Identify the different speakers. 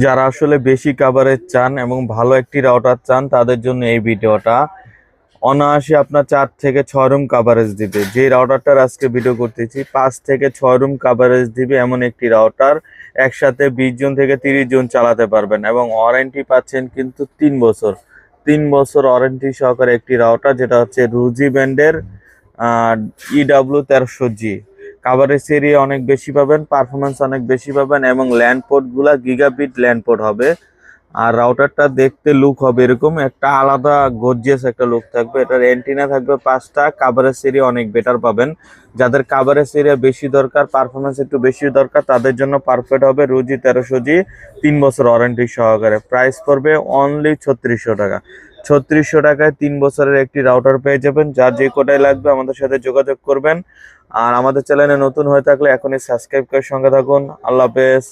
Speaker 1: যারা আসলে বেশি কভারেজ চান এবং ভালো একটি রাউটার চান তাদের জন্য এই ভিডিওটা। অনায়াসে আপনার 4 থেকে 6 রুম কভারেজ দিবে। যে রাউটারটার আজকে ভিডিও করতেছি 5 থেকে 6 রুম কভারেজ দিবে এমন একটি রাউটার। একসাথে 20 জন থেকে 30 জন চালাতে পারবেন এবং ওয়ারেন্টি পাচ্ছেন কিন্তু 3 বছর। 3 বছর ওয়ারেন্টি সহকারে একটি রাউটার, যেটা হচ্ছে রুজি ব্র্যান্ডের EW1300G। কাভারেজ এরিয়া অনেক বেশি পাবেন, পারফরমেন্স অনেক বেশি পাবেন এবং ল্যান্ড পোর্টগুলা গিগাবিট ল্যান্ড পোর্ট হবে। আর রাউটারটা দেখতে লুক হবে এরকম একটা আলাদা গর্জিয়াস একটা লুক থাকবে। এটার অ্যান্টিনা থাকবে 5টা। কাভারেজ এরিয়া অনেক বেটার পাবেন। যাদের কাভারেজ এরিয়া বেশি দরকার, পারফরমেন্স একটু বেশি দরকার, তাদের জন্য পারফেক্ট হবে রুজি 1300G 3 বছর ওয়ারেন্টি সহকারে। প্রাইস পড়বে অনলি 3600 টাকা। 3600 টাকায় 3 বছরের একটি রাউটার পেয়ে যাবেন। যার যে কোটায় লাগবে আমাদের সাথে যোগাযোগ করবেন। আর আমাদের চ্যানেলে নতুন হয়ে থাকলে এখনই সাবস্ক্রাইব করে সঙ্গে থাকুন। আল্লাহ হাফেজ।